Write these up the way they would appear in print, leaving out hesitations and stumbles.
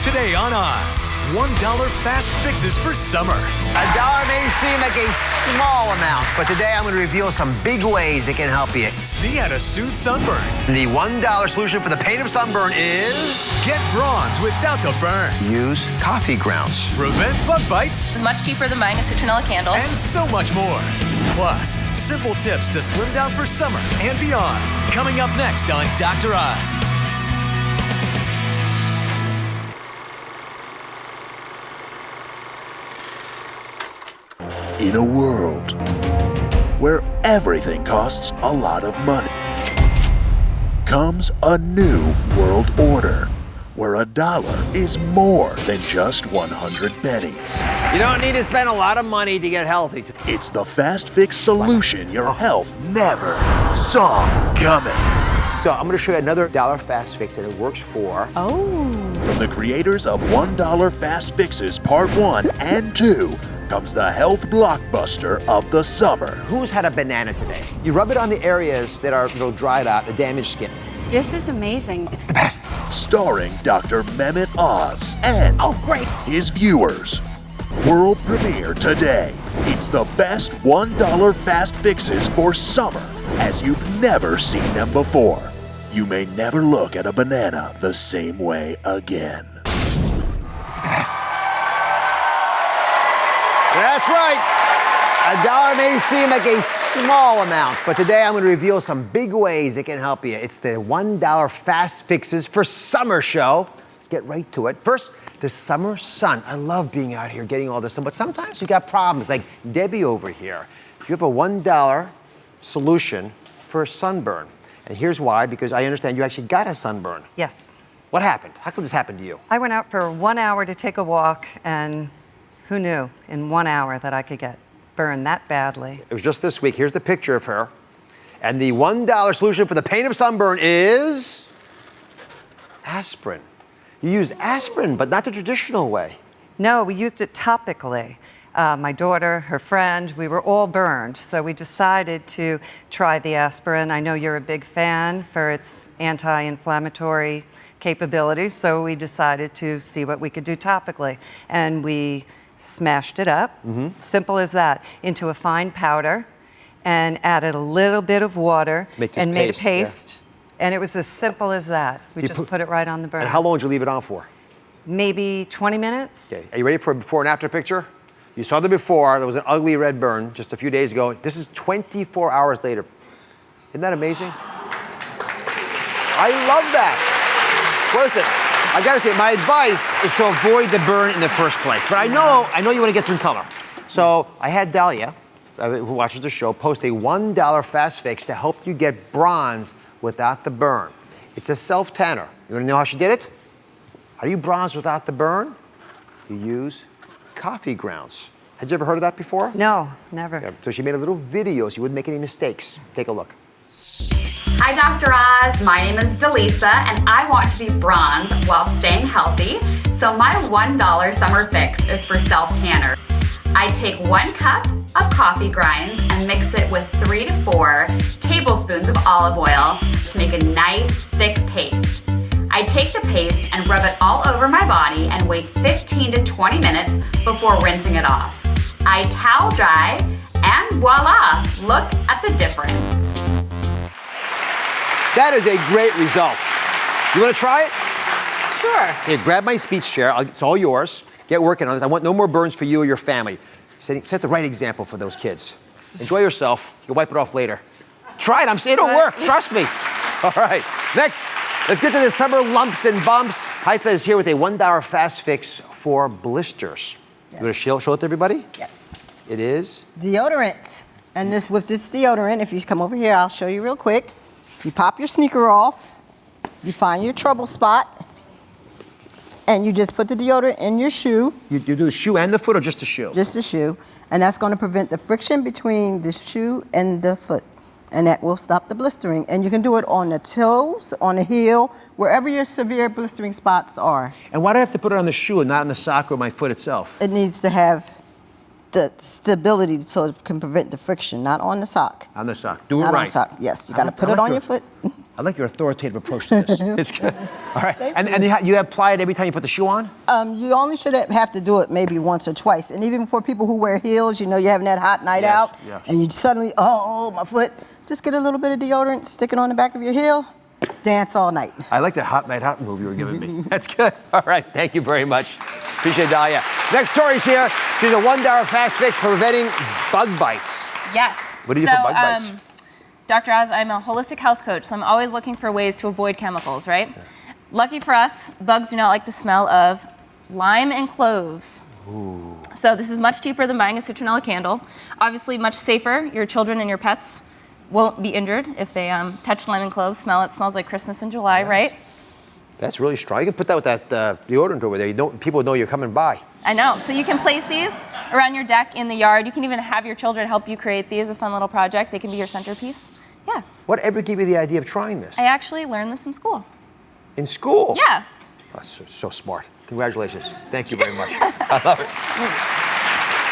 Today on Oz, $1 fast fixes for summer. $1 may seem like a small amount, but today I'm going to reveal some big ways it can help you. See how to soothe sunburn. The $1 solution for the pain of sunburn is... Get bronze without the burn. Use coffee grounds. Prevent bug bites. It's much cheaper than buying a citronella candle. And so much more. Plus, simple tips to slim down for summer and beyond. Coming up next on Dr. Oz. In a world where everything costs a lot of money, comes a new world order where $1 is more than just 100 pennies. You don't need to spend a lot of money to get healthy. It's the fast fix solution your health never saw coming. So I'm going to show you another $1 fast fix that it works for. From the creators of $1 Fast Fixes Part 1 and 2 comes the health blockbuster of the summer. Who's had a banana today? You rub it on the areas that are dried out, the damaged skin. This is amazing. It's the best. Starring Dr. Mehmet Oz and his viewers. World premiere today. It's the best $1 fast fixes for summer as you've never seen them before. You may never look at a banana the same way again. It's the best. That's right. $1 may seem like a small amount, but today I'm going to reveal some big ways it can help you. It's the $1 Fast Fixes for Summer show. Let's get right to it. First, the summer sun. I love being out here getting all this sun, but sometimes you got problems like Debbie over here. You have a $1 solution for sunburn. And here's why, because I understand you actually got a sunburn. Yes. What happened? How could this happen to you? I went out for 1 hour to take a walk, and who knew in 1 hour that I could get burned that badly? It was just this week. Here's the picture of her. And the $1 solution for the pain of sunburn is aspirin. You used aspirin, but not the traditional way. No, we used it topically. My daughter, her friend, we were all burned, so we decided to try the aspirin. I know you're a big fan for its anti-inflammatory capabilities, so we decided to see what we could do topically. And we smashed it up, simple as that, into a fine powder and added a little bit of water and made a paste. Yeah. And it was as simple as that. We just put it right on the burn. And how long did you leave it on for? Maybe 20 minutes. Okay. Are you ready for a before and after picture? You saw the before. There was an ugly red burn just a few days ago. This is 24 hours later. Isn't that amazing? I love that. Listen, I gotta say, my advice is to avoid the burn in the first place. But I know you want to get some color. So I had Dahlia, who watches the show, post a $1 fast fix to help you get bronze without the burn. It's a self-tanner. You want to know how she did it? How do you bronze without the burn? You use coffee grounds. Had you ever heard of that before? No, never. Yeah, so she made a little video so you wouldn't make any mistakes. Take a look. Hi, Dr. Oz. My name is Delisa, and I want to be bronze while staying healthy. So my $1 summer fix is for self-tanner. I take 1 cup of coffee grinds and mix it with 3 to 4 tablespoons of olive oil to make a nice, thick paste. I take the paste and rub it all over my body and wait 15 to 20 minutes before rinsing it off. I towel dry, and voila, look at the difference. That is a great result. You want to try it? Sure. Here, grab my speech chair. It's all yours. Get working on this. I want no more burns for you or your family. Set the right example for those kids. Enjoy yourself. You'll wipe it off later. Try it. I'm saying it'll work. Trust me. All right. Next, let's get to the summer lumps and bumps. Haitha is here with a $1 fast fix for blisters. You want to show it to everybody? Yes. It is? Deodorant. And with this deodorant, if you come over here, I'll show you real quick. You pop your sneaker off, you find your trouble spot, and you just put the deodorant in your shoe. You do the shoe and the foot, or just the shoe? Just the shoe. And that's going to prevent the friction between the shoe and the foot. And that will stop the blistering. And you can do it on the toes, on the heel, wherever your severe blistering spots are. And why do I have to put it on the shoe and not on the sock or my foot itself? It needs to have the stability so it can prevent the friction, not on the sock. On the sock. Do it not right. on the sock, yes. You got to put it on your foot. I like your authoritative approach to this. It's good. All right. And you apply it every time you put the shoe on? You only should have to do it maybe once or twice. And even for people who wear heels, you know, you're having that hot night out, and you suddenly, oh, my foot. Just get a little bit of deodorant, stick it on the back of your heel, dance all night. I like that hot night hot move you were giving me. That's good. All right. Thank you very much. Appreciate Dahlia. Next story's here. She's a $1 fast fix for preventing bug bites. Yes. What do you do for bug bites? Dr. Oz, I'm a holistic health coach, so I'm always looking for ways to avoid chemicals, right? Yeah. Lucky for us, bugs do not like the smell of lime and cloves. Ooh. So this is much cheaper than buying a citronella candle. Obviously much safer. Your children and your pets won't be injured if they touch lime and cloves, smell it. Smells like Christmas in July, right? That's really strong. You can put that with that deodorant over there. People know you're coming by. I know. So you can place these around your deck in the yard. You can even have your children help you create these, a fun little project. They can be your centerpiece. Yeah. Whatever gave you the idea of trying this? I actually learned this in school. In school? Yeah. Oh, so smart. Congratulations. Thank you very much. I love it.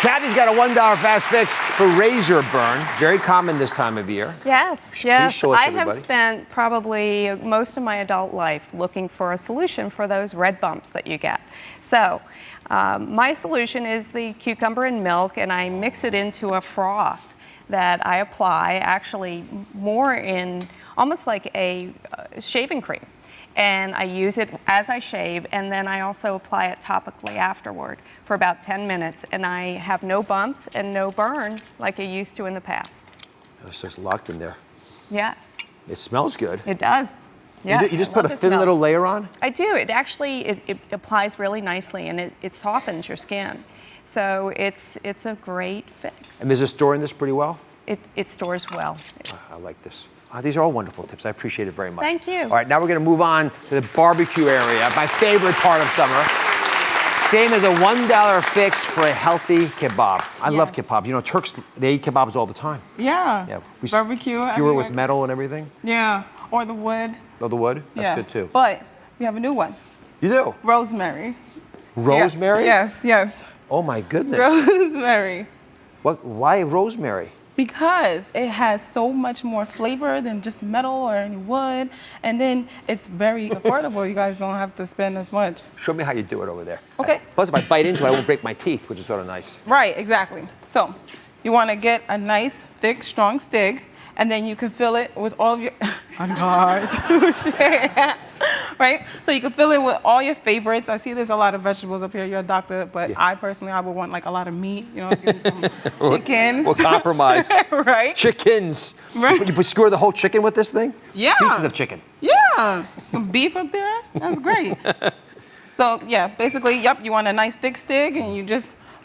Kathy's got a $1 fast fix for razor burn. Very common this time of year. Yes, Please yes. show it to I have everybody. spent probably most of my adult life looking for a solution for those red bumps that you get. So my solution is the cucumber and milk, and I mix it into a froth that I apply, actually more in almost like a shaving cream. And I use it as I shave, and then I also apply it topically afterward for about 10 minutes, and I have no bumps and no burn like I used to in the past. It's just locked in there. Yes. It smells good. It does. Yes, You just I put a love the thin smell. little layer on? I do. It actually it applies really nicely, and it softens your skin. So it's a great fix. And does it store in this pretty well? It stores well. I like this. These are all wonderful tips. I appreciate it very much. Thank you. All right, now we're going to move on to the barbecue area, my favorite part of summer. Same as a $1 fix for a healthy kebab. I love kebabs. You know, Turks, they eat kebabs all the time. Yeah. Barbecue. Pure with metal and everything. Yeah. Or the wood. Oh, the wood? That's good too. But we have a new one. You do? Rosemary. Rosemary? Yeah. Yes. Oh my goodness. Rosemary. Why rosemary? Because it has so much more flavor than just metal or any wood. And then it's very affordable. You guys don't have to spend as much. Show me how you do it over there. Okay. Plus, if I bite into it, I won't break my teeth, which is sort of nice. Right, exactly. So you want to get a nice, thick, strong stick, and then you can fill it with all of your... Right? So you can fill it with all your favorites. I see there's a lot of vegetables up here. You're a doctor, but I personally would want like a lot of meat. You know, give me some chickens. We'll compromise. Right? Chickens. Right. You skewer the whole chicken with this thing? Yeah. Pieces of chicken. Yeah. Some beef up there. That's great. So yeah, basically, you want a nice thick stick, and you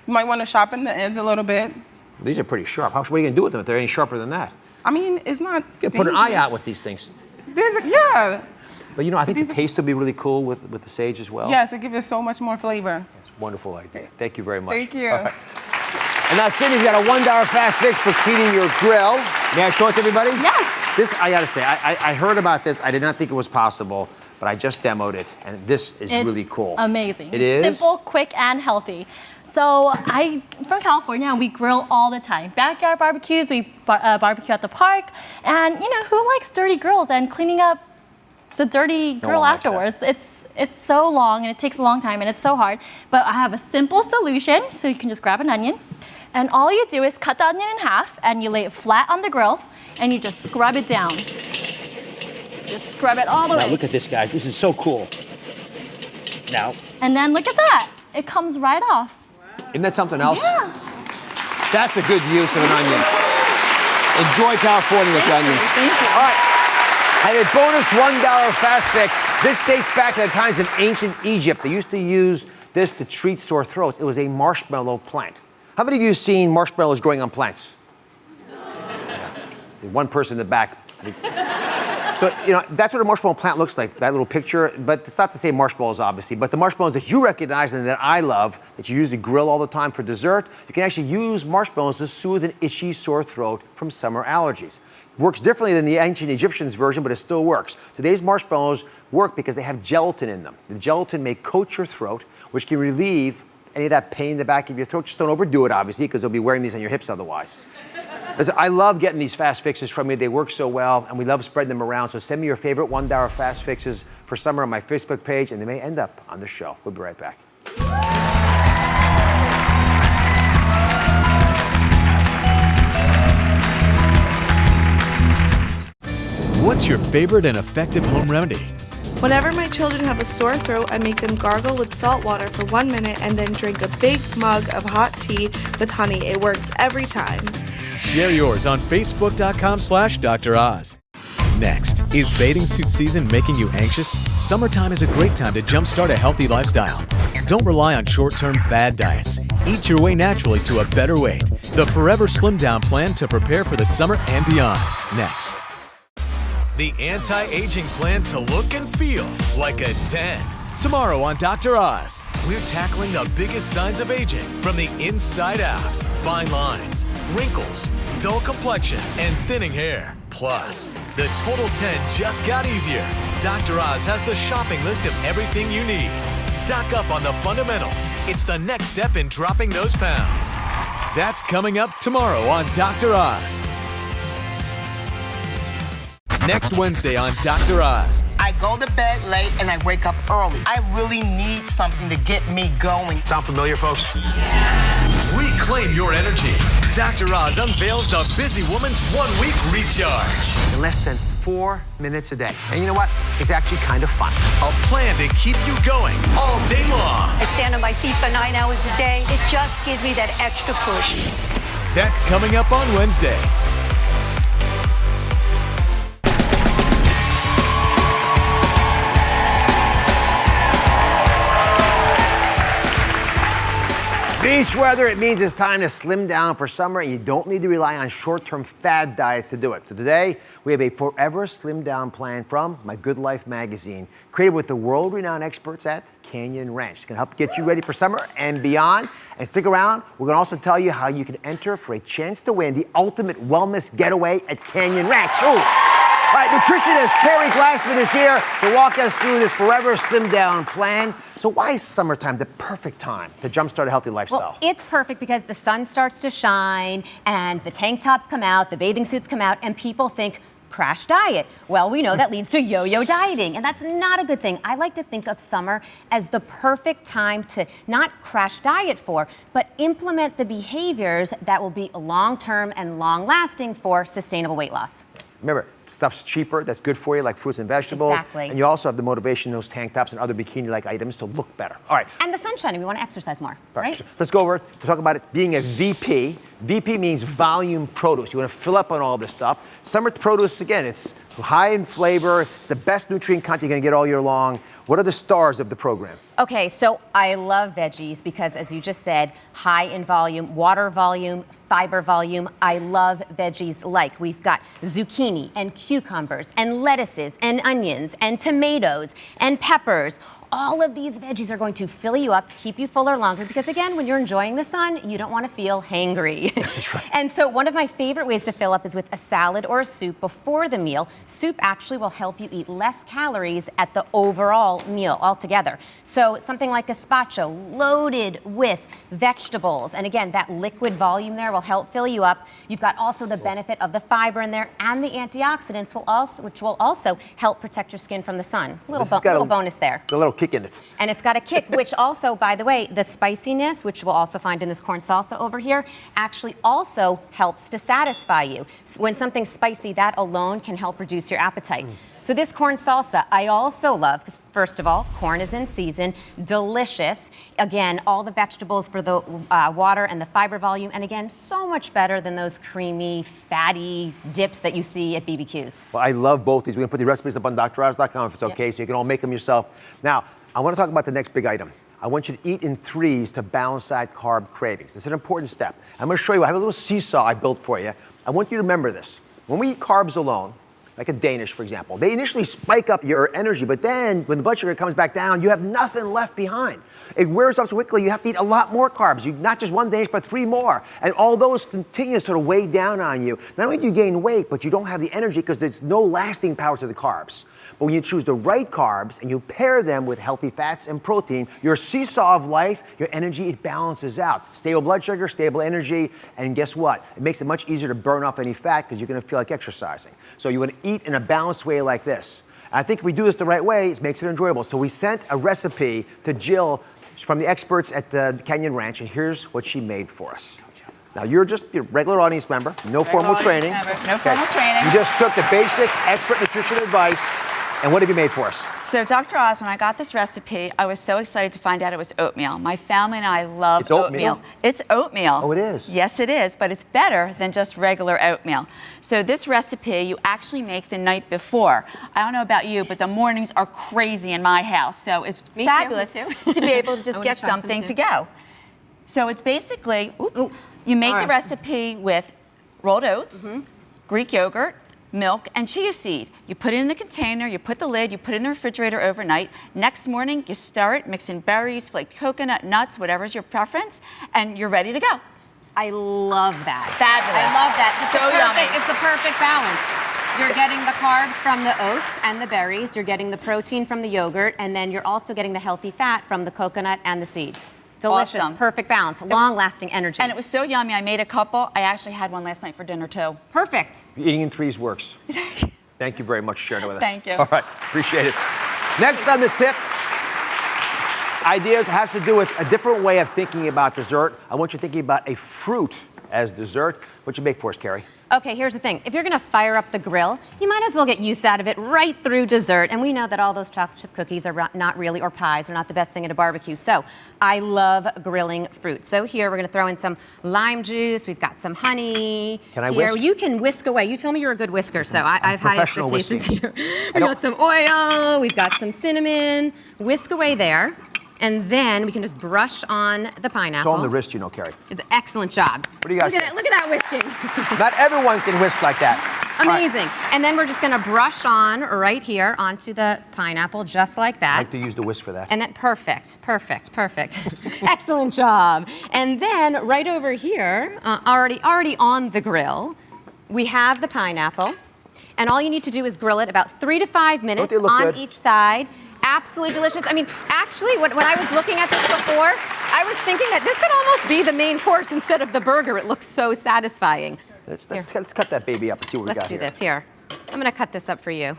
might want to sharpen the ends a little bit. These are pretty sharp. What are you going to do with them if they're any sharper than that? I mean, it's not. You can put an eye out with these things. Yeah. But you know, I think the taste will be really cool with the sage as well. Yes, it gives you so much more flavor. It's a wonderful idea. Thank you very much. Thank you. All right. And now Cindy's got a $1 fast fix for cleaning your grill. May I show it to everybody? Yes. This, I gotta say, I heard about this. I did not think it was possible, but I just demoed it, and this is really cool. Amazing. It is? Simple, quick, and healthy. So I'm from California, and we grill all the time. Backyard barbecues, we barbecue at the park. And you know, who likes dirty grills and cleaning up the dirty grill afterwards? It's so long, and it takes a long time, and it's so hard. But I have a simple solution, so you can just grab an onion. And all you do is cut the onion in half, and you lay it flat on the grill, and you just scrub it down. Just scrub it all the way. Now look at this, guys. This is so cool. Now. And then look at that. It comes right off. Isn't that something else? Yeah. That's a good use of an onion. Enjoy California with the onions. Thank you. All right. I have a bonus $1 fast fix. This dates back to the times in ancient Egypt. They used to use this to treat sore throats. It was a marshmallow plant. How many of you have seen marshmallows growing on plants? One person in the back. So, you know, that's what a marshmallow plant looks like, that little picture. But it's not to say marshmallows, obviously. But the marshmallows that you recognize and that I love, that you use to grill all the time for dessert, you can actually use marshmallows to soothe an itchy sore throat from summer allergies. Works differently than the ancient Egyptians version, but it still works. Today's marshmallows work because they have gelatin in them. The gelatin may coat your throat, which can relieve any of that pain in the back of your throat. Just don't overdo it, obviously, because you'll be wearing these on your hips otherwise. Listen, I love getting these fast fixes from you. They work so well, and we love spreading them around. So send me your favorite $1 fast fixes for summer on my Facebook page, and they may end up on the show. We'll be right back. What's your favorite and effective home remedy? Whenever my children have a sore throat, I make them gargle with salt water for 1 minute and then drink a big mug of hot tea with honey. It works every time. Share yours on Facebook.com/Dr. Oz. Next, is bathing suit season making you anxious? Summertime is a great time to jumpstart a healthy lifestyle. Don't rely on short-term fad diets. Eat your way naturally to a better weight. The Forever Slim Down plan to prepare for the summer and beyond. Next. The anti-aging plan to look and feel like a 10. Tomorrow on Dr. Oz, we're tackling the biggest signs of aging from the inside out. Fine lines, wrinkles, dull complexion, and thinning hair. Plus, the Total 10 just got easier. Dr. Oz has the shopping list of everything you need. Stock up on the fundamentals. It's the next step in dropping those pounds. That's coming up tomorrow on Dr. Oz. Next Wednesday on Dr. Oz. I go to bed late and I wake up early. I really need something to get me going. Sound familiar, folks? Reclaim your energy. Dr. Oz unveils the busy woman's 1-week recharge. In less than 4 minutes a day. And you know what? It's actually kind of fun. A plan to keep you going all day long. I stand on my feet for 9 hours a day. It just gives me that extra push. That's coming up on Wednesday. Beach weather, it means it's time to slim down for summer, and you don't need to rely on short-term fad diets to do it. So today, we have a Forever Slim Down plan from My Good Life magazine, created with the world-renowned experts at Canyon Ranch. It's gonna help get you ready for summer and beyond. And stick around, we're gonna also tell you how you can enter for a chance to win the ultimate wellness getaway at Canyon Ranch. Ooh. All right, nutritionist Carrie Glassman is here to walk us through this Forever Slim Down plan. So why is summertime the perfect time to jumpstart a healthy lifestyle? Well, it's perfect because the sun starts to shine and the tank tops come out, the bathing suits come out, and people think, crash diet. Well, we know that leads to yo-yo dieting, and that's not a good thing. I like to think of summer as the perfect time to not crash diet for, but implement the behaviors that will be long-term and long-lasting for sustainable weight loss. Remember, stuff's cheaper, that's good for you, like fruits and vegetables. Exactly. And you also have the motivation in those tank tops and other bikini-like items to look better. All right. And the sun's shining, we want to exercise more, right? Let's go over to talk about it being a VP. VP means volume produce. You want to fill up on all this stuff. Summer produce, again, it's high in flavor. It's the best nutrient content you're going to get all year long. What are the stars of the program? Okay, so I love veggies because, as you just said, high in volume, water volume, fiber volume. I love veggies like we've got zucchini and cucumbers and lettuces and onions and tomatoes and peppers. All of these veggies are going to fill you up, keep you fuller longer, because again, when you're enjoying the sun, you don't want to feel hangry. That's right. And so one of my favorite ways to fill up is with a salad or a soup before the meal. Soup actually will help you eat less calories at the overall meal altogether. So something like gazpacho loaded with vegetables. And again, that liquid volume there will help fill you up. You've got also the benefit of the fiber in there and the antioxidants, which will also help protect your skin from the sun. Little bonus there. A little kick in it. And it's got a kick, which also, by the way, the spiciness, which we'll also find in this corn salsa over here, actually also helps to satisfy you. When something's spicy, that alone can help reduce your appetite. So this corn salsa, I also love, because first of all, corn is in season, delicious. Again, all the vegetables for the water and the fiber volume, and again, so much better than those creamy, fatty dips that you see at BBQs. Well, I love both these. We're going to put the recipes up on DrOz.com if it's okay, so you can all make them yourself. Now, I want to talk about the next big item. I want you to eat in threes to balance that carb cravings. It's an important step. I'm going to show you. I have a little seesaw I built for you. I want you to remember this. When we eat carbs alone, like a Danish, for example, they initially spike up your energy, but then when the blood sugar comes back down, you have nothing left behind. It wears off so quickly, you have to eat a lot more carbs. Not just one Danish, but 3 more. And all those continue to sort of weigh down on you. Not only do you gain weight, but you don't have the energy because there's no lasting power to the carbs. But when you choose the right carbs and you pair them with healthy fats and protein, your seesaw of life, your energy, it balances out. Stable blood sugar, stable energy, and guess what? It makes it much easier to burn off any fat because you're going to feel like exercising. So you want to eat in a balanced way like this. I think if we do this the right way, it makes it enjoyable. So we sent a recipe to Jill from the experts at the Canyon Ranch, and here's what she made for us. Now, you're just a regular audience member, no formal training. No formal training. You just took the basic expert nutrition advice, and what have you made for us? So, Dr. Oz, when I got this recipe, I was so excited to find out it was oatmeal. My family and I love oatmeal. It's oatmeal. Oh, it is? Yes, it is, but it's better than just regular oatmeal. So this recipe, you actually make the night before. I don't know about you, but the mornings are crazy in my house. So it's fabulous me to be able to just get something to go. So it's basically, you make the recipe with rolled oats, Greek yogurt, milk, and chia seed. You put it in the container, you put the lid, you put it in the refrigerator overnight. Next morning, you stir it, mix in berries, flaked coconut, nuts, whatever's your preference, and you're ready to go. I love that. Fabulous. I love that. So yummy. It's the perfect balance. You're getting the carbs from the oats and the berries, you're getting the protein from the yogurt, and then you're also getting the healthy fat from the coconut and the seeds. Delicious, Awesome. Perfect balance, long-lasting energy. And it was so yummy, I made a couple. I actually had one last night for dinner too. Perfect. Eating in threes works. Thank you very much for sharing it with us. Thank you. All right, appreciate it. Next on the tip, idea has to do with a different way of thinking about dessert. I want you thinking about a fruit as dessert. What you make for us, Carrie? Okay, here's the thing. If you're gonna fire up the grill, you might as well get use out of it right through dessert. And we know that all those chocolate chip cookies are not really, or pies, are not the best thing at a barbecue. So I love grilling fruit. So here we're gonna throw in some lime juice. We've got some honey. Can I here, whisk? You can whisk away. You told me you're a good whisker, so I have high professional expectations whisking. here. We've got some oil, we've got some cinnamon. Whisk away there. And then we can just brush on the pineapple. It's all on the wrist, you know, Carrie. It's an excellent job. What do you guys Look at think? it, look at that whisking. Not everyone can whisk like that. Amazing. And then we're just gonna brush on right here onto the pineapple, just like I that. like to use the whisk for that. And then perfect. Excellent job. And then right over here, already on the grill, we have the pineapple. And all you need to do is grill it about 3 to 5 minutes on each side. Absolutely delicious. I mean, actually, when I was looking at this before, I was thinking that this could almost be the main course instead of the burger. It looks so satisfying. Let's cut that baby up and see what we got Let's do here. this here. I'm gonna cut this up for you.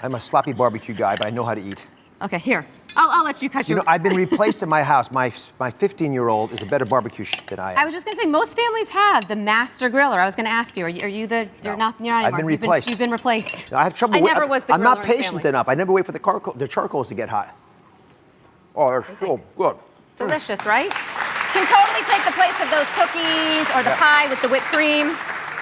I'm a sloppy barbecue guy, but I know how to eat. Okay, here. I'll let you cut You your... know, I've been replaced in my house. My 15-year-old is a better barbecue than I am. I was just gonna say, most families have the master griller. I was gonna ask you, are you the... You're not anymore. I've been replaced. You've been replaced. I have trouble. I never was the I'm not griller in the patient family. enough. I never wait for the charcoals to get hot. Oh, they're so good. It's delicious, right? Can totally take the place of those cookies or the pie with the whipped cream.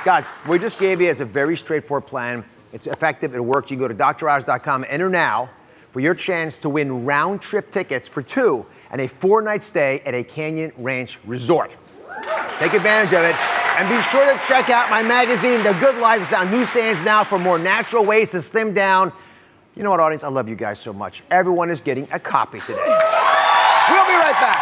Guys, we just gave you as a very straightforward plan. It's effective. It works. You can go to droz.com, enter now for your chance to win round-trip tickets for 2 and a 4-night stay at a Canyon Ranch resort. Take advantage of it. And be sure to check out my magazine, The Good Life. It's on newsstands now for more natural ways to slim down. You know what, audience? I love you guys so much. Everyone is getting a copy today. We'll be right back.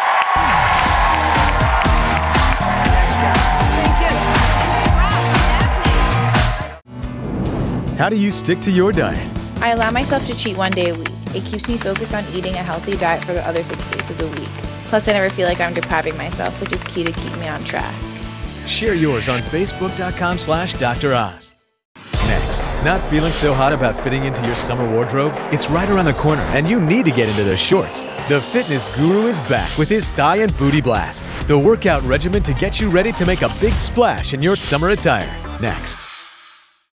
How do you stick to your diet? I allow myself to cheat 1 day a week. It keeps me focused on eating a healthy diet for the other 6 days of the week. Plus, I never feel like I'm depriving myself, which is key to keep me on track. Share yours on facebook.com/Dr. Oz. Next, not feeling so hot about fitting into your summer wardrobe? It's right around the corner and you need to get into those shorts. The fitness guru is back with his Thigh and Booty Blast, the workout regimen to get you ready to make a big splash in your summer attire. Next.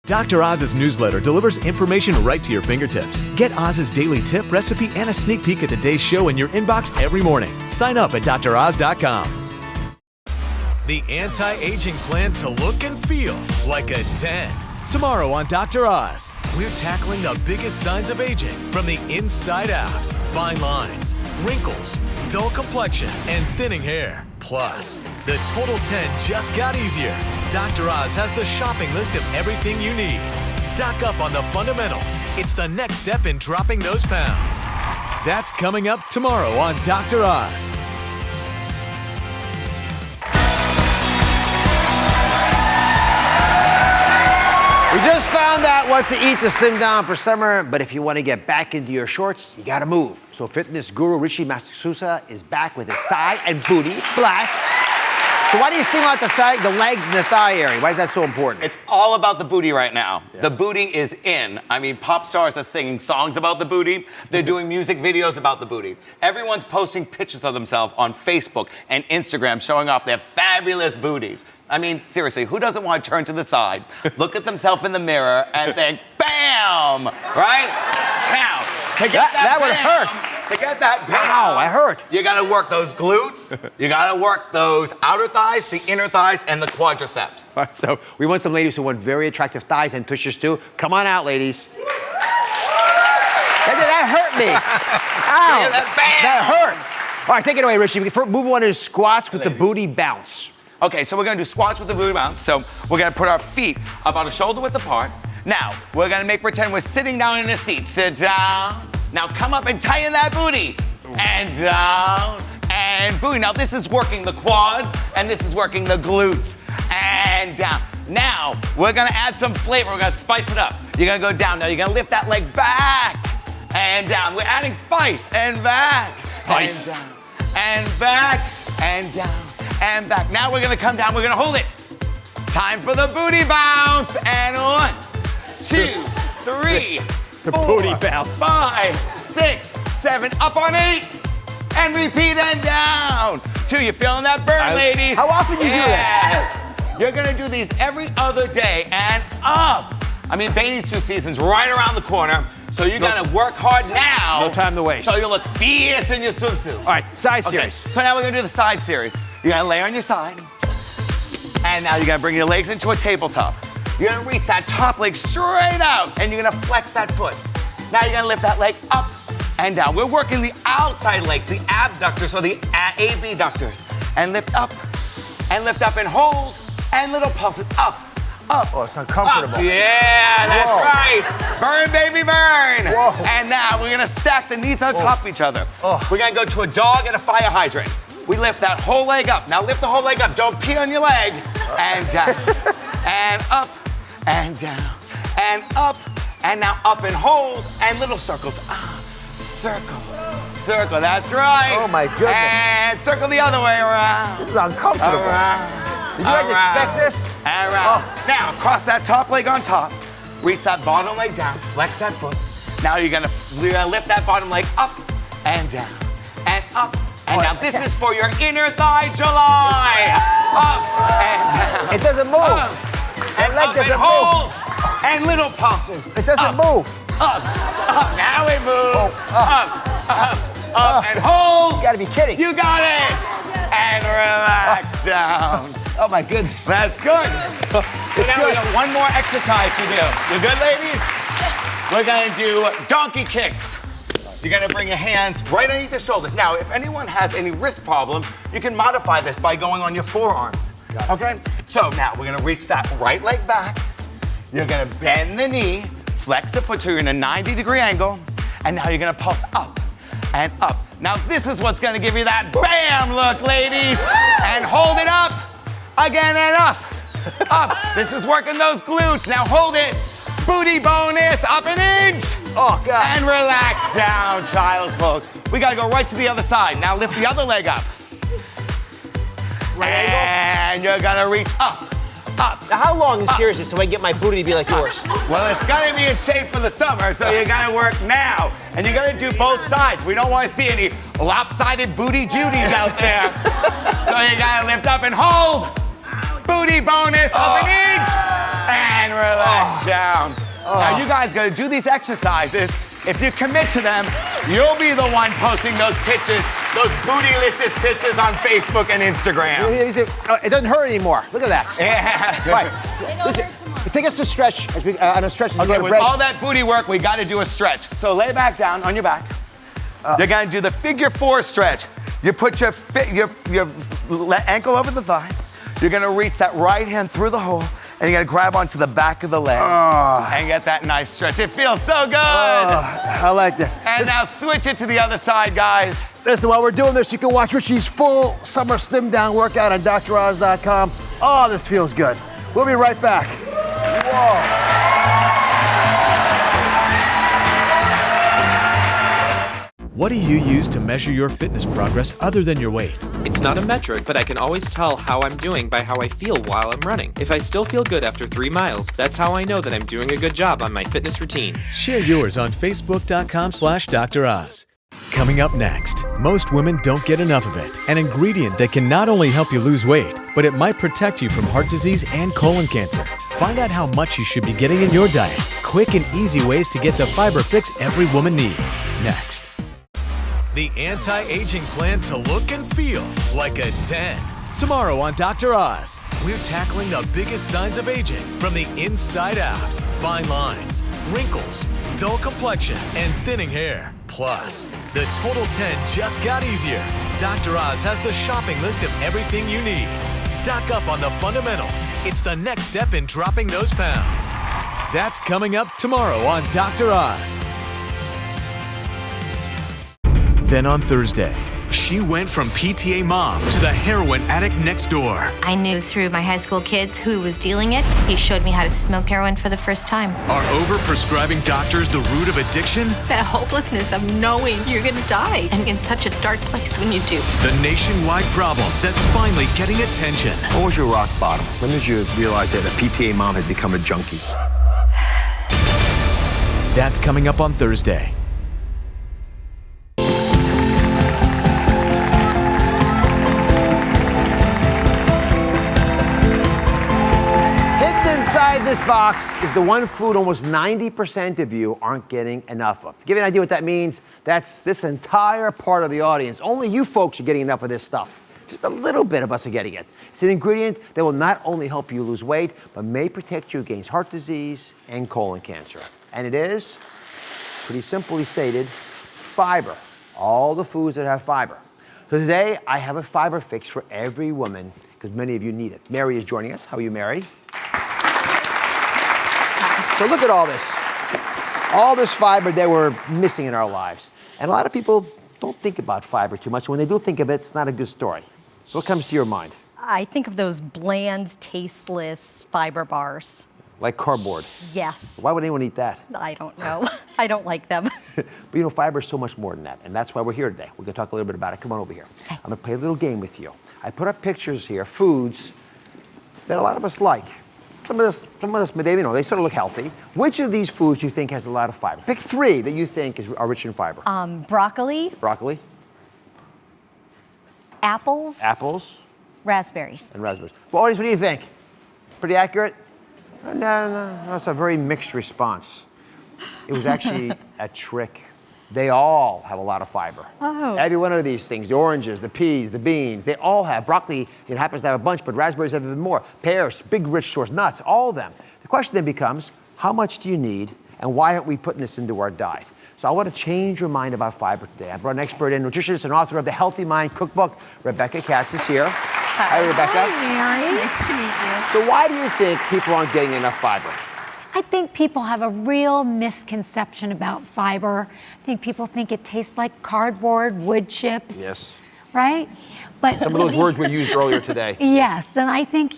Dr. Oz's newsletter delivers information right to your fingertips. Get Oz's daily tip, recipe, and a sneak peek at the day's show in your inbox every morning. Sign up at droz.com. The anti-aging plan to look and feel like a 10. Tomorrow on Dr. Oz, we're tackling the biggest signs of aging from the inside out. Fine lines, wrinkles, dull complexion, and thinning hair. Plus, the Total 10 just got easier. Dr. Oz has the shopping list of everything you need. Stock up on the fundamentals. It's the next step in dropping those pounds. That's coming up tomorrow on Dr. Oz. We just found out what to eat to slim down for summer, but if you want to get back into your shorts, you gotta move. So fitness guru Richie Masusa is back with his thigh and booty blast. So why do you single out the legs and the thigh area? Why is that so important? It's all about the booty right now. Yeah. The booty is in. I mean, pop stars are singing songs about the booty. They're doing music videos about the booty. Everyone's posting pictures of themselves on Facebook and Instagram showing off their fabulous booties. I mean, seriously, who doesn't want to turn to the side, look at themselves in the mirror, and think, bam, right? Now, to get that would hurt. To get that bam, wow, I hurt. You gotta work those glutes, you gotta work those outer thighs, the inner thighs, and the quadriceps. All right, so we want some ladies who want very attractive thighs and tushes too. Come on out, ladies. That hurt me. Ow. That hurt. All right, take it away, Richie. Move on to squats with the booty bounce. Okay, so we're gonna do squats with the booty bounce. So we're gonna put our feet about a shoulder width apart. Now, we're gonna make pretend we're sitting down in a seat. Sit down. Now come up and tighten that booty. And down, and booty. Now this is working the quads, and this is working the glutes. And down. Now, we're gonna add some flavor. We're gonna spice it up. You're gonna go down. Now you're gonna lift that leg back and down. We're adding spice and back. Spice. And down. And back, and down, and back. Now we're gonna come down, we're gonna hold it. Time for the booty bounce. And 1, 2, 3, the 4, booty bounce. 5, 6, 7, up on 8. And repeat and down. 2, you feeling that burn, ladies? How often you do this? You're gonna do these every other day and up. I mean, bathing suit season's right around the corner. So you gotta work hard now. No time to waste. So you look fierce in your swimsuit. All right, side series. So now we're gonna do the side series. You're gonna lay on your side. And now you're gonna bring your legs into a tabletop. You're gonna reach that top leg straight out and you're gonna flex that foot. Now you're gonna lift that leg up and down. We're working the outside legs, the abductors or the abductors. And lift up and hold and little pulses up. Up. Oh, it's uncomfortable. Up. Yeah, that's right. Burn, baby, burn. Whoa. And now we're gonna stack the knees on top of each other. We're gonna go to a dog and a fire hydrant. We lift that whole leg up. Now lift the whole leg up. Don't pee on your leg. And down. And up. And down. And up. And now up and hold. And little circles. Circle. Circle. That's right. Oh, my goodness. And circle the other way around. This is uncomfortable. Around. Did you guys expect this? And around. Now, cross that top leg on top. Reach that bottom leg down. Flex that foot. Now you're gonna lift that bottom leg up and down and up. And now this is for your inner thigh July. Up and down. It doesn't move. And leg up doesn't and hold. And little pulses. It doesn't move. Up. Now it moves. Up. And hold. You gotta be kidding. You got it. And relax down. Oh my goodness. That's good. So now we got one more exercise to do. You good, ladies? We're gonna do donkey kicks. You're gonna bring your hands right underneath the shoulders. Now, if anyone has any wrist problems, you can modify this by going on your forearms. Okay? So now we're gonna reach that right leg back. You're gonna bend the knee, flex the foot so you're in a 90-degree angle, and now you're gonna pulse up and up. Now this is what's gonna give you that BAM look, ladies. And hold it up. Again and up. Up. This is working those glutes. Now hold it. Booty bonus. Up an inch. Oh, God. And relax down, child's pose. We gotta go right to the other side. Now lift the other leg up. Right angle. And you're gonna reach up. Up. Now, how long in series is till I get my booty to be like yours? Well, it's gotta be in shape for the summer, so you gotta work now. And you gotta do both sides. We don't wanna see any lopsided booty Judies out there. So you gotta lift up and hold. Booty bonus, up an inch. And relax down. Now you guys gotta do these exercises. If you commit to them, you'll be the one posting those pictures, those bootylicious pictures on Facebook and Instagram. It doesn't hurt anymore. Look at that. Yeah. Right. Listen, take us to stretch as we on a stretch. Okay, with all that booty work, we got to do a stretch. So lay back down on your back. You're gonna do the figure 4 stretch. You put your ankle over the thigh. You're gonna reach that right hand through the hole, and you're gonna grab onto the back of the leg and get that nice stretch. It feels so good. I like this. And now switch it to the other side, guys. Listen, while we're doing this, you can watch Richie's full summer slim down workout on DrOz.com. Oh, this feels good. We'll be right back. Whoa. What do you use to measure your fitness progress other than your weight? It's not a metric, but I can always tell how I'm doing by how I feel while I'm running. If I still feel good after 3 miles, that's how I know that I'm doing a good job on my fitness routine. Share yours on Facebook.com/Dr. Oz. Coming up next, most women don't get enough of it. An ingredient that can not only help you lose weight, but it might protect you from heart disease and colon cancer. Find out how much you should be getting in your diet. Quick and easy ways to get the fiber fix every woman needs. Next. The anti-aging plan to look and feel like a 10. Tomorrow on Dr. Oz, we're tackling the biggest signs of aging from the inside out. Fine lines, wrinkles, dull complexion, and thinning hair. Plus, the Total 10 just got easier. Dr. Oz has the shopping list of everything you need. Stock up on the fundamentals. It's the next step in dropping those pounds. That's coming up tomorrow on Dr. Oz. Then on Thursday, she went from PTA mom to the heroin addict next door. I knew through my high school kids who was dealing it. He showed me how to smoke heroin for the first time. Are overprescribing doctors the root of addiction? That hopelessness of knowing you're gonna die and in such a dark place when you do. The nationwide problem that's finally getting attention. What was your rock bottom? When did you realize that a PTA mom had become a junkie? That's coming up on Thursday. Inside this box is the one food almost 90% of you aren't getting enough of. To give you an idea what that means, that's this entire part of the audience. Only you folks are getting enough of this stuff. Just a little bit of us are getting it. It's an ingredient that will not only help you lose weight, but may protect you against heart disease and colon cancer. And it is, pretty simply stated, fiber. All the foods that have fiber. So today, I have a fiber fix for every woman, because many of you need it. Mary is joining us. How are you, Mary? So look at all this fiber that we're missing in our lives. And a lot of people don't think about fiber too much. When they do think of it, it's not a good story. So what comes to your mind? I think of those bland, tasteless fiber bars. Like cardboard. Yes. Why would anyone eat that? I don't know. I don't like them. But you know, fiber is so much more than that. And that's why we're here today. We're going to talk a little bit about it. Come on over here. Okay. I'm going to play a little game with you. I put up pictures here, foods that a lot of us like. Some of this, they sort of look healthy. Which of these foods do you think has a lot of fiber? Pick 3 that you think are rich in fiber. Broccoli. Broccoli. Apples. Apples. Raspberries. And raspberries. Well, audience, what do you think? Pretty accurate? No, that's a very mixed response. It was actually a trick. They all have a lot of fiber. Oh. Every one of these things, the oranges, the peas, the beans, they all have. Broccoli, it happens to have a bunch, but raspberries have even more. Pears, big rich source, nuts, all of them. The question then becomes, how much do you need, and why aren't we putting this into our diet? So I want to change your mind about fiber today. I brought an expert in, nutritionist and author of the Healthy Mind Cookbook. Rebecca Katz is here. Hi, Rebecca. Hi, Mary. Nice to meet you. So why do you think people aren't getting enough fiber? I think people have a real misconception about fiber. I think people think it tastes like cardboard, wood chips. Yes. Right? But some of those words were used earlier today. Yes, and I think,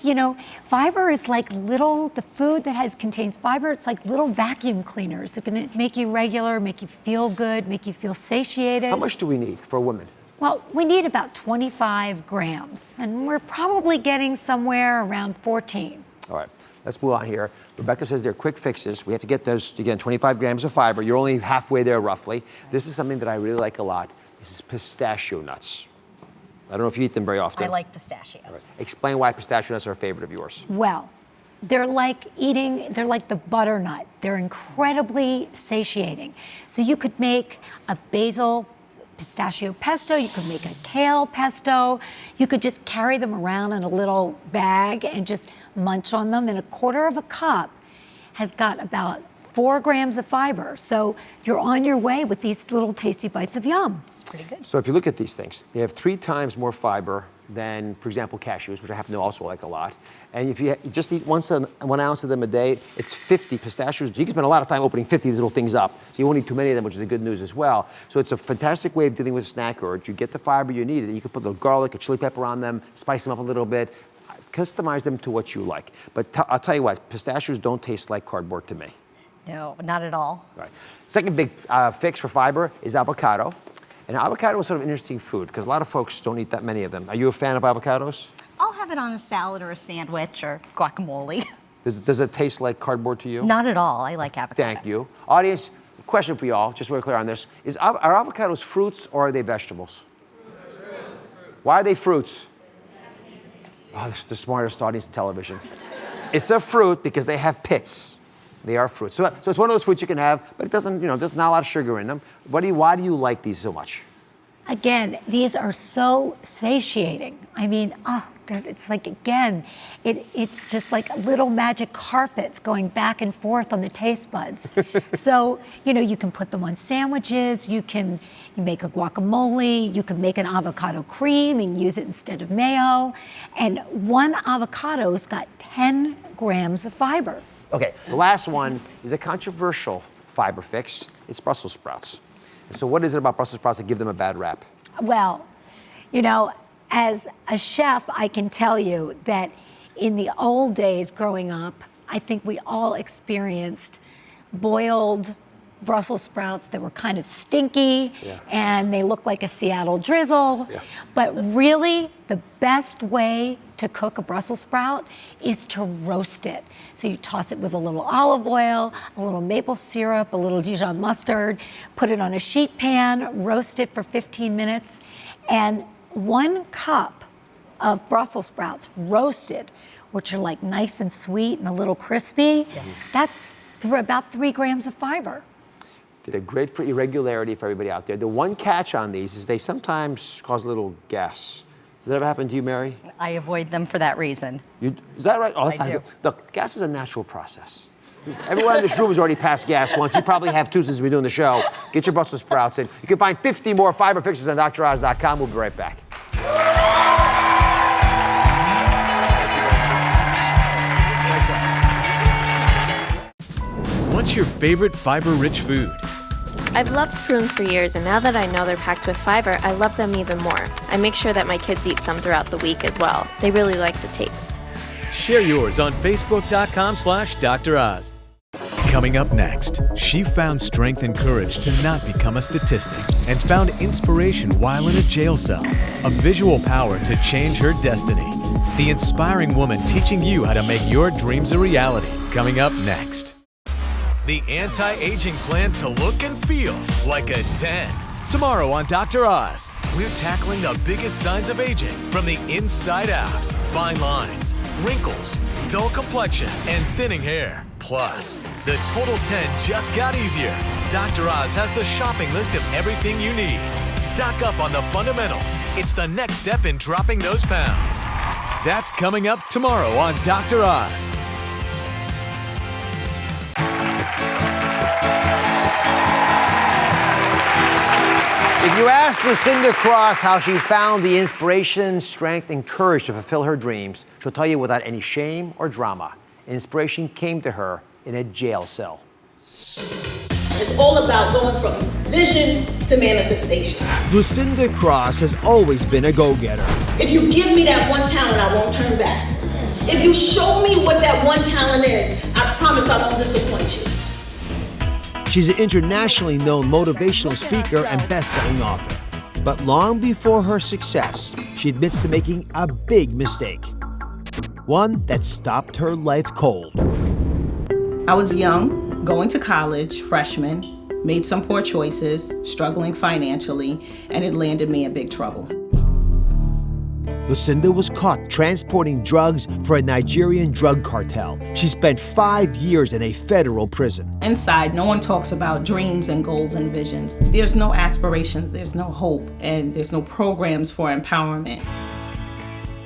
fiber is like the food that contains fiber, it's like little vacuum cleaners. It's gonna make you regular, make you feel good, make you feel satiated. How much do we need for women? Well, we need about 25 grams, and we're probably getting somewhere around 14. All right, let's move on here. Rebecca says they're quick fixes. We have to get those, again, 25 grams of fiber. You're only halfway there, roughly. This is something that I really like a lot. This is pistachio nuts. I don't know if you eat them very often. I like pistachios. Right. Explain why pistachio nuts are a favorite of yours. Well, they're like the butternut. They're incredibly satiating. So you could make a basil pistachio pesto, you could make a kale pesto, you could just carry them around in a little bag and just munch on them, and 1/4 cup has got about 4 grams of fiber. So you're on your way with these little tasty bites of yum. It's pretty good. So if you look at these things, they have 3 times more fiber than, for example, cashews, which I happen to also like a lot. And if you just eat 1 ounce of them a day, it's 50 pistachios. You can spend a lot of time opening 50 of these little things up. So you won't eat too many of them, which is the good news as well. So it's a fantastic way of dealing with a snack urge. You get the fiber you need, and you can put a little garlic, a chili pepper on them, spice them up a little bit, customize them to what you like. But I'll tell you what, pistachios don't taste like cardboard to me. No, not at all. Right. Second big fix for fiber is avocado. And avocado is sort of an interesting food because a lot of folks don't eat that many of them. Are you a fan of avocados? I'll have it on a salad or a sandwich or guacamole. Does it taste like cardboard to you? Not at all. I like avocado. Thank you. Audience, question for y'all, just so we're clear on this. Are avocados fruits or are they vegetables? Why are they fruits? Oh, this is the smartest audience in television. It's a fruit because they have pits. They are fruits. So it's one of those fruits you can have, but it doesn't, there's not a lot of sugar in them. Why do you like these so much? Again, these are so satiating. I mean, it's like, again, it's just like little magic carpets going back and forth on the taste buds. So, you can put them on sandwiches, you make a guacamole, you can make an avocado cream and use it instead of mayo. And one avocado's got 10 grams of fiber. Okay, the last one is a controversial fiber fix. It's Brussels sprouts. And so what is it about Brussels sprouts that give them a bad rap? Well, as a chef, I can tell you that in the old days growing up, I think we all experienced boiled Brussels sprouts that were kind of stinky and they looked like a Seattle drizzle. Yeah. But really, the best way to cook a Brussels sprout is to roast it. So you toss it with a little olive oil, a little maple syrup, a little Dijon mustard, put it on a sheet pan, roast it for 15 minutes, and 1 cup of Brussels sprouts roasted, which are like nice and sweet and a little crispy, that's about 3 grams of fiber. They're great for irregularity for everybody out there. The one catch on these is they sometimes cause a little gas. Does that ever happen to you, Mary? I avoid them for that reason. Is that right? Oh, that's not good. Look, gas is a natural process. Everyone in this room has already passed gas once. You probably have too since we've been doing the show. Get your Brussels sprouts in. You can find 50 more fiber fixes on DrOz.com. We'll be right back. What's your favorite fiber-rich food? I've loved prunes for years, and now that I know they're packed with fiber, I love them even more. I make sure that my kids eat some throughout the week as well. They really like the taste. Share yours on Facebook.com/Dr. Oz. Coming up next, she found strength and courage to not become a statistic and found inspiration while in a jail cell, a visual power to change her destiny. The inspiring woman teaching you how to make your dreams a reality. Coming up next. The anti-aging plan to look and feel like a 10. Tomorrow on Dr. Oz, we're tackling the biggest signs of aging from the inside out. Fine lines, wrinkles, dull complexion, and thinning hair. Plus, the Total 10 just got easier. Dr. Oz has the shopping list of everything you need. Stock up on the fundamentals. It's the next step in dropping those pounds. That's coming up tomorrow on Dr. Oz. If you ask Lucinda Cross how she found the inspiration, strength, and courage to fulfill her dreams, she'll tell you without any shame or drama. Inspiration came to her in a jail cell. It's all about going from vision to manifestation. Lucinda Cross has always been a go-getter. If you give me that one talent, I won't turn back. If you show me what that one talent is, I promise I won't disappoint you. She's an internationally known motivational speaker and best-selling author. But long before her success, she admits to making a big mistake. One that stopped her life cold. I was young, going to college, freshman, made some poor choices, struggling financially, and it landed me in big trouble. Lucinda was caught transporting drugs for a Nigerian drug cartel. She spent 5 years in a federal prison. Inside, no one talks about dreams and goals and visions. There's no aspirations, there's no hope, and there's no programs for empowerment.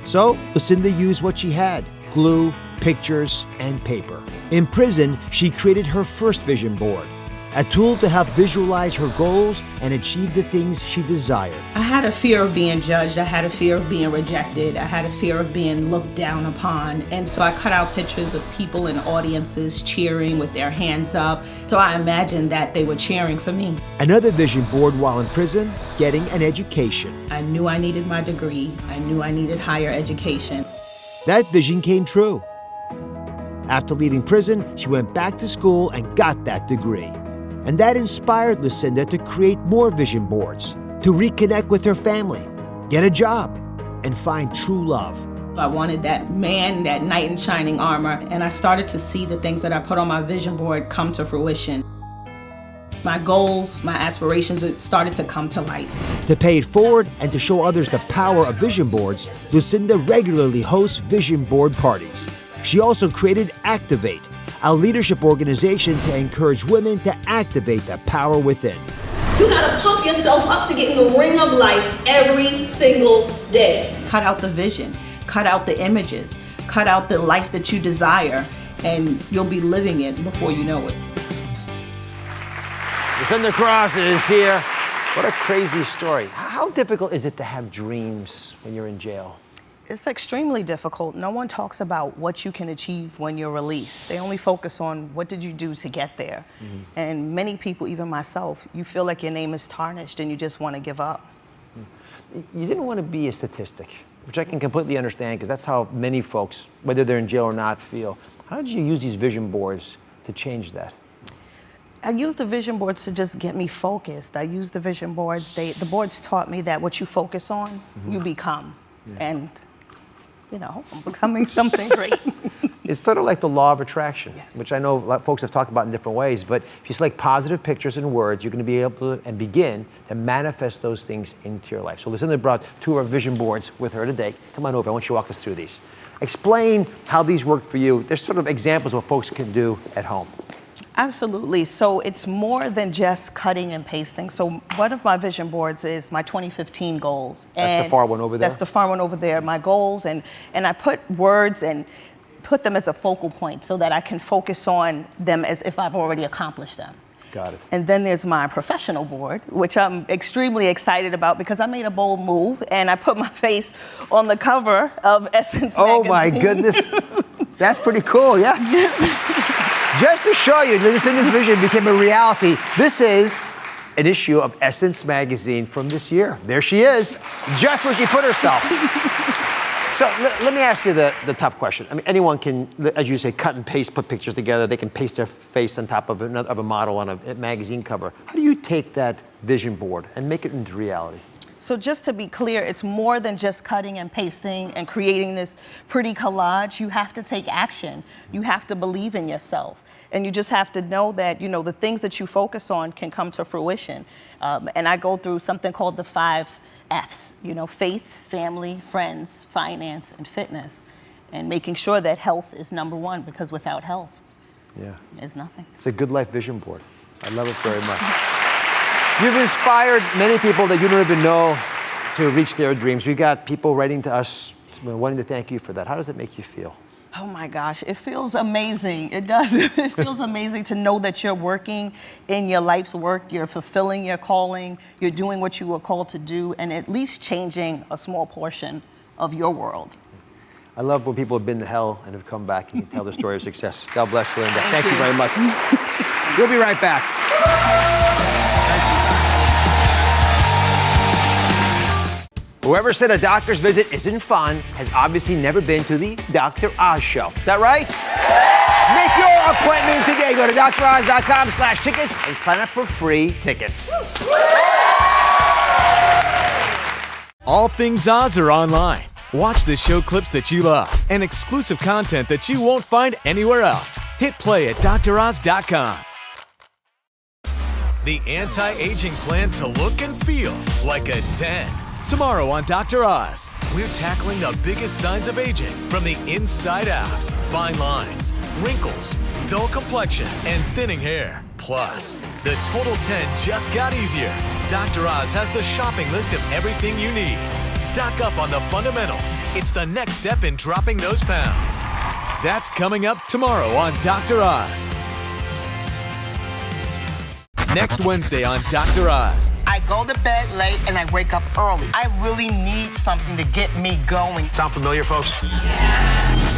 So, Lucinda used what she had: glue, pictures, and paper. In prison, she created her first vision board, a tool to help visualize her goals and achieve the things she desired. I had a fear of being judged. I had a fear of being rejected. I had a fear of being looked down upon. And so I cut out pictures of people in audiences cheering with their hands up. So I imagined that they were cheering for me. Another vision board while in prison: getting an education. I knew I needed my degree. I knew I needed higher education. That vision came true. After leaving prison, she went back to school and got that degree. And that inspired Lucinda to create more vision boards. to reconnect with her family, get a job, and find true love. I wanted that man, that knight in shining armor, and I started to see the things that I put on my vision board come to fruition. My goals, my aspirations, it started to come to life. To pay it forward and to show others the power of vision boards, Lucinda regularly hosts vision board parties. She also created Activate, a leadership organization to encourage women to activate the power within. You gotta pump yourself up to get in the ring of life every single day. Cut out the vision, cut out the images, cut out the life that you desire, and you'll be living it before you know it. Lucinda Cross is here. What a crazy story. How difficult is it to have dreams when you're in jail? It's extremely difficult. No one talks about what you can achieve when you're released. They only focus on what did you do to get there. And many people, even myself, you feel like your name is tarnished and you just want to give up. You didn't want to be a statistic, which I can completely understand because that's how many folks, whether they're in jail or not, feel. How did you use these vision boards to change that? I used the vision boards to just get me focused. I used the vision boards. The boards taught me that what you focus on, you become. And, you know, I'm becoming something great. It's sort of like the law of attraction, which I know a lot of folks have talked about in different ways, but if you select positive pictures and words, you're going to be able to and begin to manifest those things into your life. So Lucinda brought two of our vision boards with her today. Come on over, I want you to walk us through these. Explain how these work for you. There's sort of examples of what folks can do at home. Absolutely. So it's more than just cutting and pasting. So one of my vision boards is my 2015 goals. That's the far one over there? That's the far one over there, my goals. And I put words and put them as a focal point so that I can focus on them as if I've already accomplished them. Got it. And then there's my professional board, which I'm extremely excited about because I made a bold move and I put my face on the cover of Essence magazine. Oh my goodness. That's pretty cool, yeah. Just to show you that Lucinda's vision became a reality, this is an issue of Essence magazine from this year. There she is, just where she put herself. So let me ask you the tough question. I mean, anyone can, as you say, cut and paste, put pictures together. They can paste their face on top of a model on a magazine cover. How do you take that vision board and make it into reality? So just to be clear, it's more than just cutting and pasting and creating this pretty collage. You have to take action. You have to believe in yourself. And you just have to know that, you know, the things that you focus on can come to fruition. And I go through something called the 5 F's, you know, faith, family, friends, finance, and fitness. And making sure that health is number one, because without health, is nothing. It's a good life vision board. I love it very much. You've inspired many people that you don't even know to reach their dreams. We got people writing to us wanting to thank you for that. How does it make you feel? Oh my gosh, it feels amazing. It does. It feels amazing to know that you're working in your life's work, you're fulfilling your calling, you're doing what you were called to do, and at least changing a small portion of your world. I love when people have been to hell and have come back and can tell their story of success. God bless you, Linda. Thank you very much. We'll be right back. Whoever said a doctor's visit isn't fun has obviously never been to the Dr. Oz show. Is that right? Make your appointment today. Go to droz.com/tickets and sign up for free tickets. All things Oz are online. Watch the show clips that you love and exclusive content that you won't find anywhere else. Hit play at droz.com. The anti-aging plan to look and feel like a 10. Tomorrow on Dr. Oz, we're tackling the biggest signs of aging from the inside out. Fine lines, wrinkles, dull complexion, and thinning hair. Plus, the Total 10 just got easier. Dr. Oz has the shopping list of everything you need. Stock up on the fundamentals. It's the next step in dropping those pounds. That's coming up tomorrow on Dr. Oz. Next Wednesday on Dr. Oz. I go to bed late and I wake up early. I really need something to get me going. Sound familiar, folks?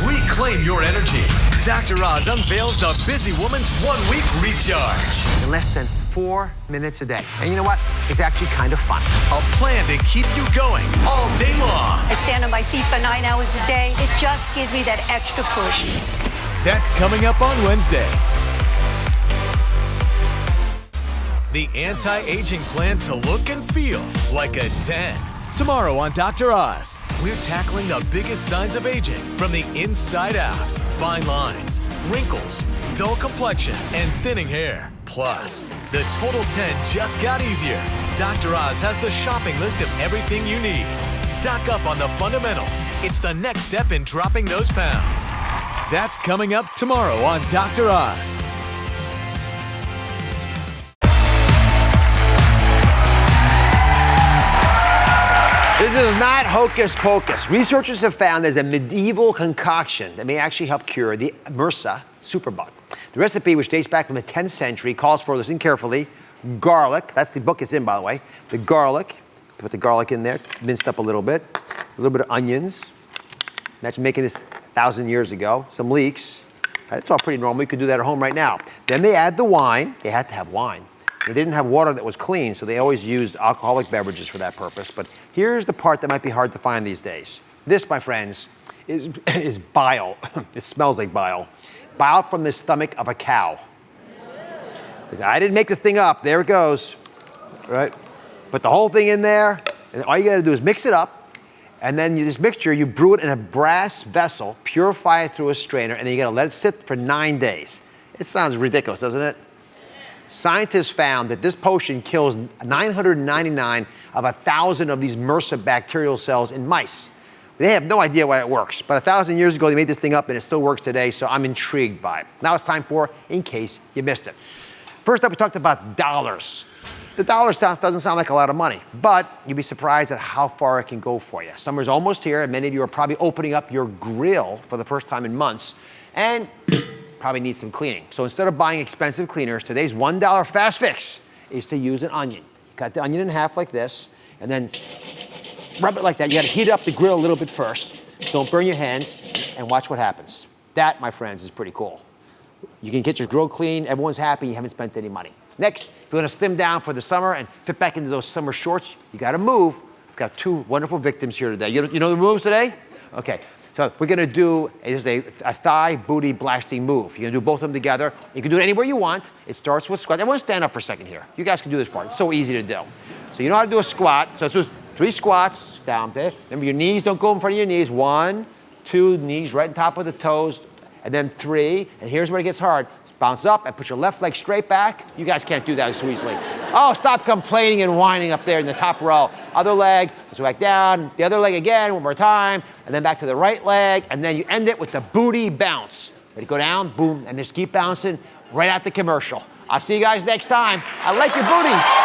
Reclaim your energy. Dr. Oz unveils the busy woman's 1-week recharge. In less than 4 minutes a day. And you know what? It's actually kind of fun. A plan to keep you going all day long. I stand on my feet for 9 hours a day. It just gives me that extra push. That's coming up on Wednesday. the anti-aging plan to look and feel like a 10. Tomorrow on Dr. Oz, we're tackling the biggest signs of aging from the inside out. Fine lines, wrinkles, dull complexion, and thinning hair. Plus, the Total 10 just got easier. Dr. Oz has the shopping list of everything you need. Stock up on the fundamentals. It's the next step in dropping those pounds. That's coming up tomorrow on Dr. Oz. This is not hocus pocus. Researchers have found there's a medieval concoction that may actually help cure the MRSA superbug. The recipe, which dates back from the 10th century, calls for, listen carefully, garlic. That's the book it's in, by the way. The garlic. Put the garlic in there, minced up a little bit of onions. That's making this 1,000 years ago. Some leeks. That's all pretty normal. You could do that at home right now. Then they add the wine. They had to have wine. They didn't have water that was clean, so they always used alcoholic beverages for that purpose. But here's the part that might be hard to find these days. This, my friends, is bile. It smells like bile. Bile from the stomach of a cow. I didn't make this thing up. There it goes. Right? Put the whole thing in there, and all you gotta do is mix it up, and then this mixture, you brew it in a brass vessel, purify it through a strainer, and then you gotta let it sit for 9 days. It sounds ridiculous, doesn't it? Scientists found that this potion kills 999 of 1,000 of these MRSA bacterial cells in mice. They have no idea why it works, but 1,000 years ago they made this thing up and it still works today, so I'm intrigued by it. Now it's time for In Case You Missed It. First up, we talked about dollars. The dollar doesn't sound like a lot of money, but you'd be surprised at how far it can go for you. Summer's almost here, and many of you are probably opening up your grill for the first time in months, and probably need some cleaning. So instead of buying expensive cleaners, today's $1 fast fix is to use an onion. Cut the onion in half like this, and then rub it like that. You gotta heat up the grill a little bit first. Don't burn your hands, and watch what happens. That, my friends, is pretty cool. You can get your grill clean, everyone's happy, you haven't spent any money. Next, if you wanna slim down for the summer and fit back into those summer shorts, you gotta move. We've got two wonderful victims here today. You know the moves today? Okay. So we're gonna do a thigh booty blasting move. You're gonna do both of them together. You can do it anywhere you want. It starts with squat. Everyone stand up for a second here. You guys can do this part. It's so easy to do. So you know how to do a squat. So it's just 3 squats down there. Remember, your knees don't go in front of your knees. 1, 2, knees right on top of the toes, and then 3. And here's where it gets hard. Bounce up and put your left leg straight back. You guys can't do that so easily. Oh, stop complaining and whining up there in the top row. Other leg, goes back down. The other leg again, one more time. And then back to the right leg. And then you end it with the booty bounce. Ready to go down, boom, and just keep bouncing right at the commercial. I'll see you guys next time. I like your booty.